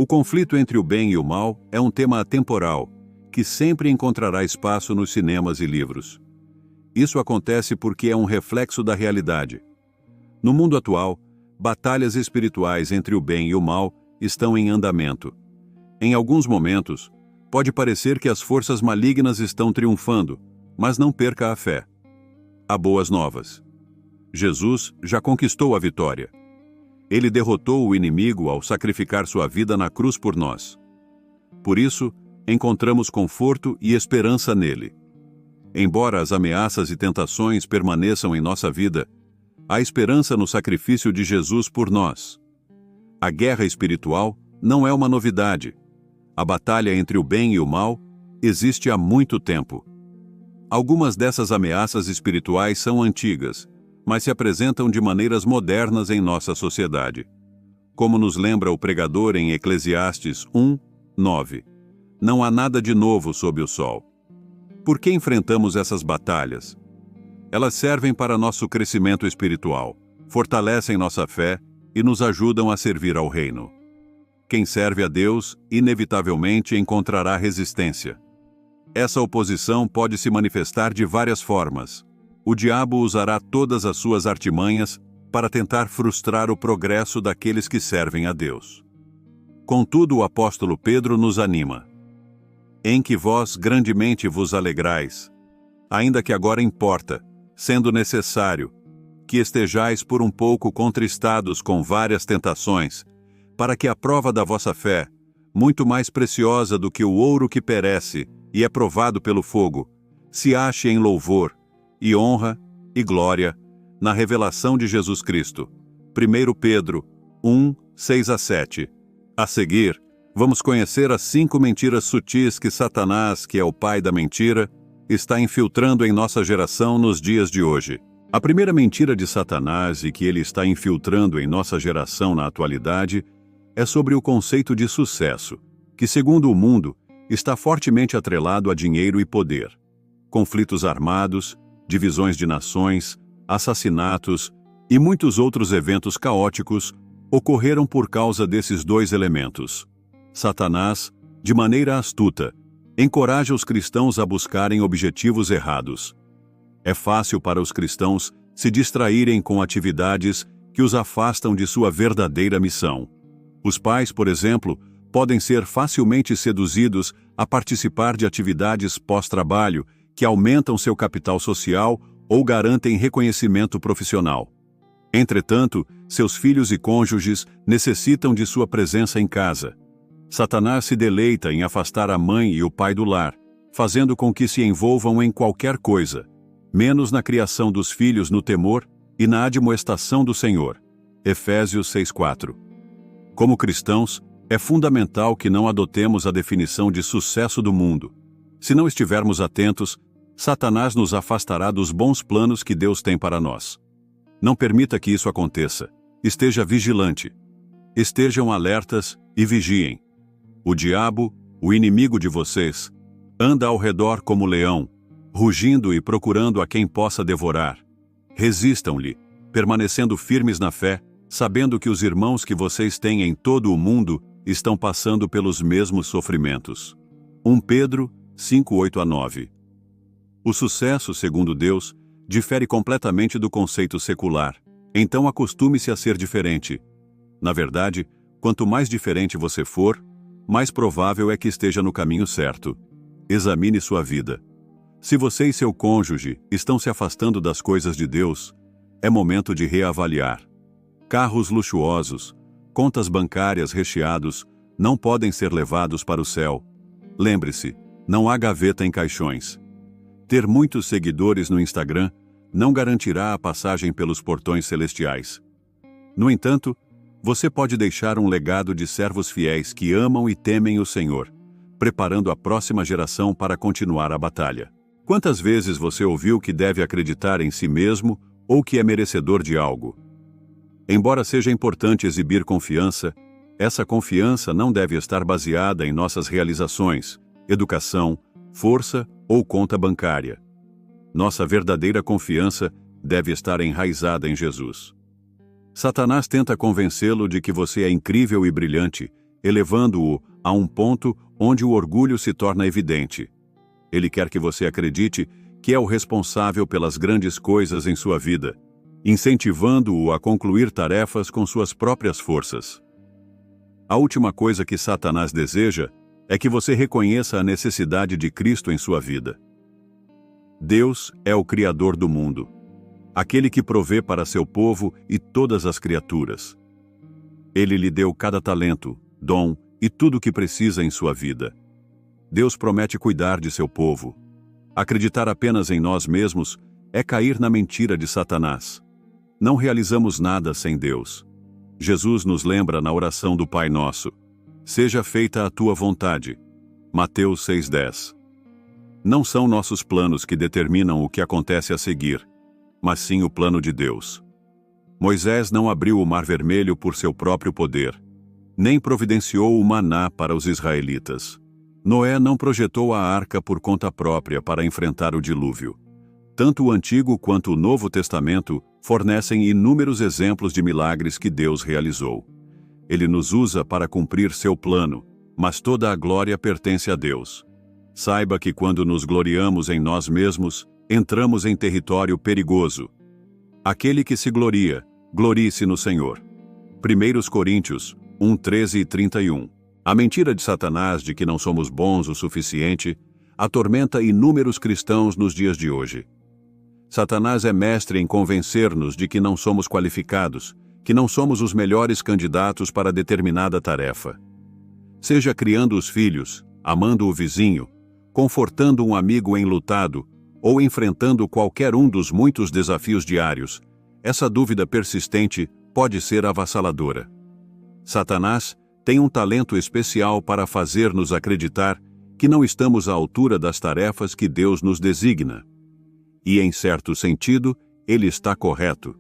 O conflito entre o bem e o mal é um tema atemporal, que sempre encontrará espaço nos cinemas e livros. Isso acontece porque é um reflexo da realidade. No mundo atual, batalhas espirituais entre o bem e o mal estão em andamento. Em alguns momentos, pode parecer que as forças malignas estão triunfando, mas não perca a fé. Há boas novas. Jesus já conquistou a vitória. Ele derrotou o inimigo ao sacrificar sua vida na cruz por nós. Por isso, encontramos conforto e esperança nele. Embora as ameaças e tentações permaneçam em nossa vida, há esperança no sacrifício de Jesus por nós. A guerra espiritual não é uma novidade. A batalha entre o bem e o mal existe há muito tempo. Algumas dessas ameaças espirituais são antigas, mas se apresentam de maneiras modernas em nossa sociedade. Como nos lembra o pregador em Eclesiastes 1:9. Não há nada de novo sob o sol. Por que enfrentamos essas batalhas? Elas servem para nosso crescimento espiritual, fortalecem nossa fé e nos ajudam a servir ao reino. Quem serve a Deus, inevitavelmente encontrará resistência. Essa oposição pode se manifestar de várias formas. O diabo usará todas as suas artimanhas para tentar frustrar o progresso daqueles que servem a Deus. Contudo, o apóstolo Pedro nos anima. Em que vós grandemente vos alegrais, ainda que agora importa, sendo necessário, que estejais por um pouco contristados com várias tentações, para que a prova da vossa fé, muito mais preciosa do que o ouro que perece e é provado pelo fogo, se ache em louvor, e honra e glória na revelação de Jesus Cristo. 1 Pedro 1:6-7. A seguir, vamos conhecer as 5 mentiras sutis que Satanás, que é o pai da mentira, está infiltrando em nossa geração nos dias de hoje. A primeira mentira de Satanás e que ele está infiltrando em nossa geração na atualidade é sobre o conceito de sucesso, que, segundo o mundo, está fortemente atrelado a dinheiro e poder. Conflitos armados, divisões de nações, assassinatos e muitos outros eventos caóticos ocorreram por causa desses 2 elementos. Satanás, de maneira astuta, encoraja os cristãos a buscarem objetivos errados. É fácil para os cristãos se distraírem com atividades que os afastam de sua verdadeira missão. Os pais, por exemplo, podem ser facilmente seduzidos a participar de atividades pós-trabalho que aumentam seu capital social ou garantem reconhecimento profissional. Entretanto, seus filhos e cônjuges necessitam de sua presença em casa. Satanás se deleita em afastar a mãe e o pai do lar, fazendo com que se envolvam em qualquer coisa, menos na criação dos filhos no temor e na admoestação do Senhor. Efésios 6:4. Como cristãos, é fundamental que não adotemos a definição de sucesso do mundo. Se não estivermos atentos, Satanás nos afastará dos bons planos que Deus tem para nós. Não permita que isso aconteça. Esteja vigilante. Estejam alertas e vigiem. O diabo, o inimigo de vocês, anda ao redor como leão, rugindo e procurando a quem possa devorar. Resistam-lhe, permanecendo firmes na fé, sabendo que os irmãos que vocês têm em todo o mundo estão passando pelos mesmos sofrimentos. 1 Pedro 5:8-9. O sucesso, segundo Deus, difere completamente do conceito secular. Então acostume-se a ser diferente. Na verdade, quanto mais diferente você for, mais provável é que esteja no caminho certo. Examine sua vida. Se você e seu cônjuge estão se afastando das coisas de Deus, é momento de reavaliar. Carros luxuosos, contas bancárias recheados, não podem ser levados para o céu. Lembre-se, não há gaveta em caixões. Ter muitos seguidores no Instagram não garantirá a passagem pelos portões celestiais. No entanto, você pode deixar um legado de servos fiéis que amam e temem o Senhor, preparando a próxima geração para continuar a batalha. Quantas vezes você ouviu que deve acreditar em si mesmo ou que é merecedor de algo? Embora seja importante exibir confiança, essa confiança não deve estar baseada em nossas realizações, educação, força ou conta bancária. Nossa verdadeira confiança deve estar enraizada em Jesus. Satanás tenta convencê-lo de que você é incrível e brilhante elevando-o a um ponto onde o orgulho se torna evidente. Ele quer que você acredite que é o responsável pelas grandes coisas em sua vida, incentivando-o a concluir tarefas com suas próprias forças. A última coisa que Satanás deseja é que você reconheça a necessidade de Cristo em sua vida. Deus é o Criador do mundo, aquele que provê para seu povo e todas as criaturas. Ele lhe deu cada talento, dom e tudo o que precisa em sua vida. Deus promete cuidar de seu povo. Acreditar apenas em nós mesmos é cair na mentira de Satanás. Não realizamos nada sem Deus. Jesus nos lembra na oração do Pai Nosso: seja feita a tua vontade. Mateus 6,10. Não são nossos planos que determinam o que acontece a seguir, mas sim o plano de Deus. Moisés não abriu o Mar Vermelho por seu próprio poder, nem providenciou o maná para os israelitas. Noé não projetou a arca por conta própria para enfrentar o dilúvio. Tanto o Antigo quanto o Novo Testamento fornecem inúmeros exemplos de milagres que Deus realizou. Ele nos usa para cumprir seu plano, mas toda a glória pertence a Deus. Saiba que quando nos gloriamos em nós mesmos, entramos em território perigoso. Aquele que se gloria, glorie-se no Senhor. 1 Coríntios 1:13 e 31. A mentira de Satanás de que não somos bons o suficiente atormenta inúmeros cristãos nos dias de hoje. Satanás é mestre em convencer-nos de que não somos qualificados, que não somos os melhores candidatos para determinada tarefa. Seja criando os filhos, amando o vizinho, confortando um amigo enlutado ou enfrentando qualquer um dos muitos desafios diários, essa dúvida persistente pode ser avassaladora. Satanás tem um talento especial para fazer-nos acreditar que não estamos à altura das tarefas que Deus nos designa. E, em certo sentido, ele está correto.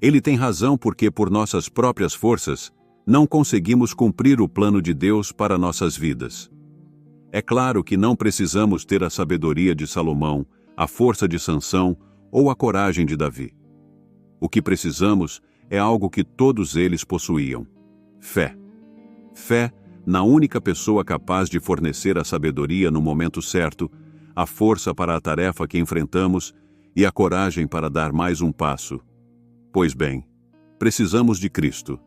Ele tem razão porque, por nossas próprias forças, não conseguimos cumprir o plano de Deus para nossas vidas. É claro que não precisamos ter a sabedoria de Salomão, a força de Sansão ou a coragem de Davi. O que precisamos é algo que todos eles possuíam: fé. Fé na única pessoa capaz de fornecer a sabedoria no momento certo, a força para a tarefa que enfrentamos e a coragem para dar mais um passo. Pois bem, precisamos de Cristo.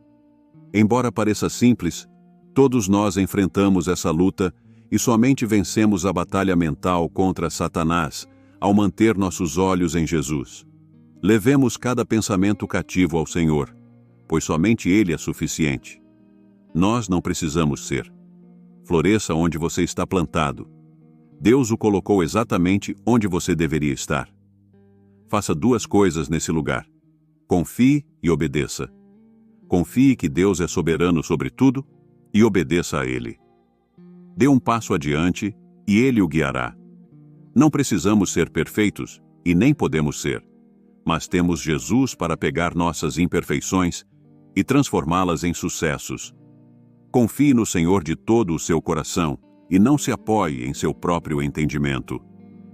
Embora pareça simples, todos nós enfrentamos essa luta e somente vencemos a batalha mental contra Satanás ao manter nossos olhos em Jesus. Levemos cada pensamento cativo ao Senhor, pois somente Ele é suficiente. Nós não precisamos ser. Floresça onde você está plantado. Deus o colocou exatamente onde você deveria estar. Faça duas coisas nesse lugar: confie e obedeça. Confie que Deus é soberano sobre tudo e obedeça a Ele. Dê um passo adiante e Ele o guiará. Não precisamos ser perfeitos e nem podemos ser, mas temos Jesus para pegar nossas imperfeições e transformá-las em sucessos. Confie no Senhor de todo o seu coração e não se apoie em seu próprio entendimento.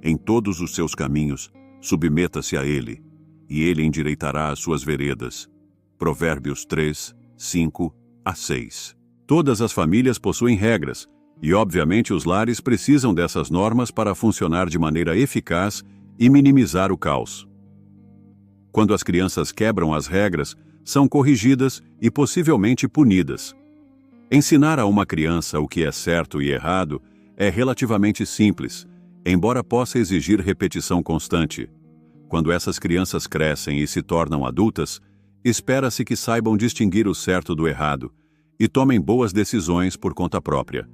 Em todos os seus caminhos, submeta-se a Ele, e Ele endireitará as suas veredas. Provérbios 3, 5 a 6. Todas as famílias possuem regras, e obviamente os lares precisam dessas normas para funcionar de maneira eficaz e minimizar o caos. Quando as crianças quebram as regras, são corrigidas e possivelmente punidas. Ensinar a uma criança o que é certo e errado é relativamente simples, embora possa exigir repetição constante. Quando essas crianças crescem e se tornam adultas, espera-se que saibam distinguir o certo do errado e tomem boas decisões por conta própria.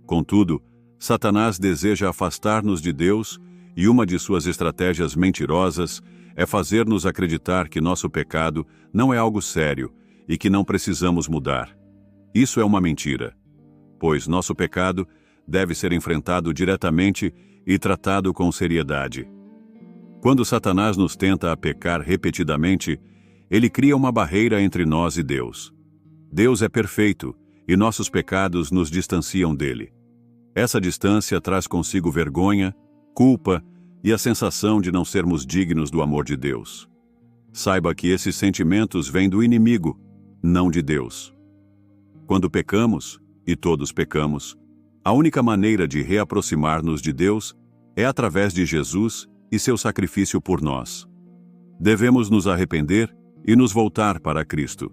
Contudo, Satanás deseja afastar-nos de Deus e uma de suas estratégias mentirosas é fazer-nos acreditar que nosso pecado não é algo sério e que não precisamos mudar. Isso é uma mentira, pois nosso pecado deve ser enfrentado diretamente e tratado com seriedade. Quando Satanás nos tenta a pecar repetidamente, ele cria uma barreira entre nós e Deus. Deus é perfeito e nossos pecados nos distanciam dele. Essa distância traz consigo vergonha, culpa e a sensação de não sermos dignos do amor de Deus. Saiba que esses sentimentos vêm do inimigo, não de Deus. Quando pecamos, e todos pecamos, a única maneira de reaproximar-nos de Deus é através de Jesus e seu sacrifício por nós. Devemos nos arrepender e nos voltar para Cristo.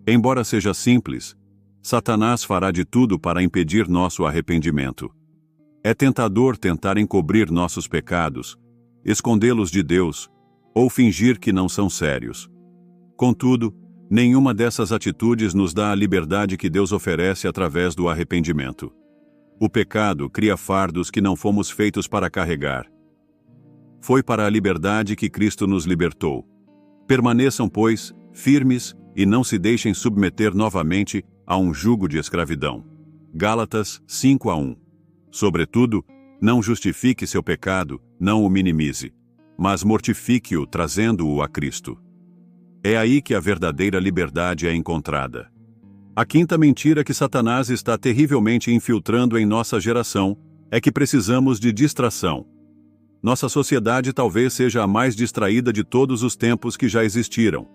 Embora seja simples, Satanás fará de tudo para impedir nosso arrependimento. É tentador tentar encobrir nossos pecados, escondê-los de Deus ou fingir que não são sérios. Contudo, nenhuma dessas atitudes nos dá a liberdade que Deus oferece através do arrependimento. O pecado cria fardos que não fomos feitos para carregar. Foi para a liberdade que Cristo nos libertou. Permaneçam, pois, firmes e não se deixem submeter novamente a um jugo de escravidão. Gálatas 5:1. Sobretudo, não justifique seu pecado, não o minimize, mas mortifique-o trazendo-o a Cristo. É aí que a verdadeira liberdade é encontrada. A quinta mentira que Satanás está terrivelmente infiltrando em nossa geração é que precisamos de distração. Nossa sociedade talvez seja a mais distraída de todos os tempos que já existiram.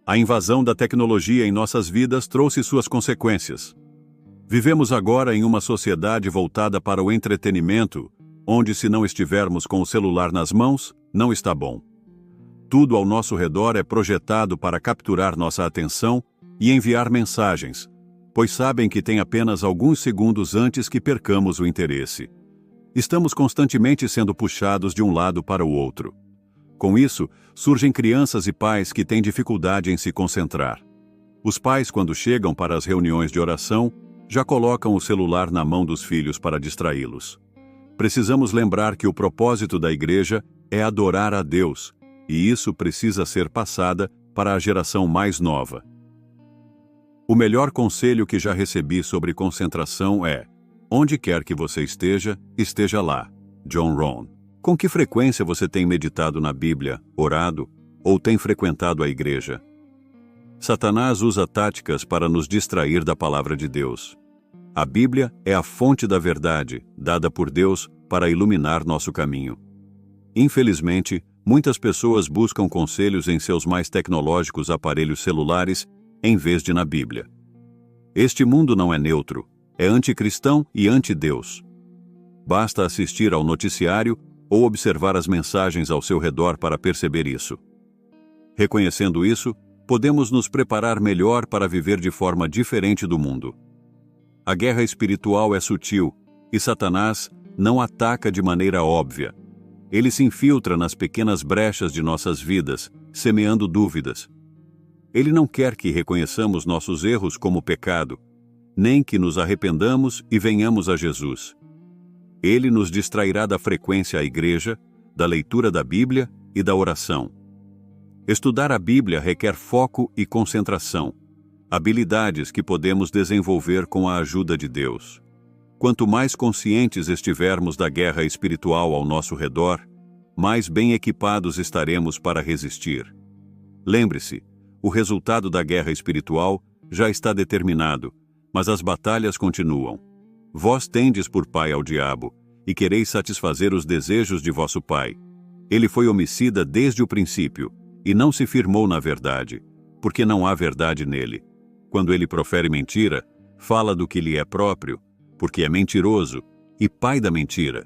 A invasão da tecnologia em nossas vidas trouxe suas consequências. Vivemos agora em uma sociedade voltada para o entretenimento, onde se não estivermos com o celular nas mãos, não está bom. Tudo ao nosso redor é projetado para capturar nossa atenção e enviar mensagens, pois sabem que tem apenas alguns segundos antes que percamos o interesse. Estamos constantemente sendo puxados de um lado para o outro. Com isso, surgem crianças e pais que têm dificuldade em se concentrar. Os pais, quando chegam para as reuniões de oração, já colocam o celular na mão dos filhos para distraí-los. Precisamos lembrar que o propósito da igreja é adorar a Deus, e isso precisa ser passada para a geração mais nova. O melhor conselho que já recebi sobre concentração é: onde quer que você esteja, esteja lá. John Rohn. Com que frequência você tem meditado na Bíblia, orado, ou tem frequentado a igreja? Satanás usa táticas para nos distrair da palavra de Deus. A Bíblia é a fonte da verdade, dada por Deus para iluminar nosso caminho. Infelizmente, muitas pessoas buscam conselhos em seus mais tecnológicos aparelhos celulares, em vez de na Bíblia. Este mundo não é neutro, é anticristão e anti-Deus. Basta assistir ao noticiário ou observar as mensagens ao seu redor para perceber isso. Reconhecendo isso, podemos nos preparar melhor para viver de forma diferente do mundo. A guerra espiritual é sutil e Satanás não ataca de maneira óbvia. Ele se infiltra nas pequenas brechas de nossas vidas, semeando dúvidas. Ele não quer que reconheçamos nossos erros como pecado, nem que nos arrependamos e venhamos a Jesus. Ele nos distrairá da frequência à igreja, da leitura da Bíblia e da oração. Estudar a Bíblia requer foco e concentração, habilidades que podemos desenvolver com a ajuda de Deus. Quanto mais conscientes estivermos da guerra espiritual ao nosso redor, mais bem equipados estaremos para resistir. Lembre-se, o resultado da guerra espiritual já está determinado, mas as batalhas continuam. Vós tendes por pai ao diabo, e quereis satisfazer os desejos de vosso pai. Ele foi homicida desde o princípio, e não se firmou na verdade, porque não há verdade nele. Quando ele profere mentira, fala do que lhe é próprio, porque é mentiroso e pai da mentira.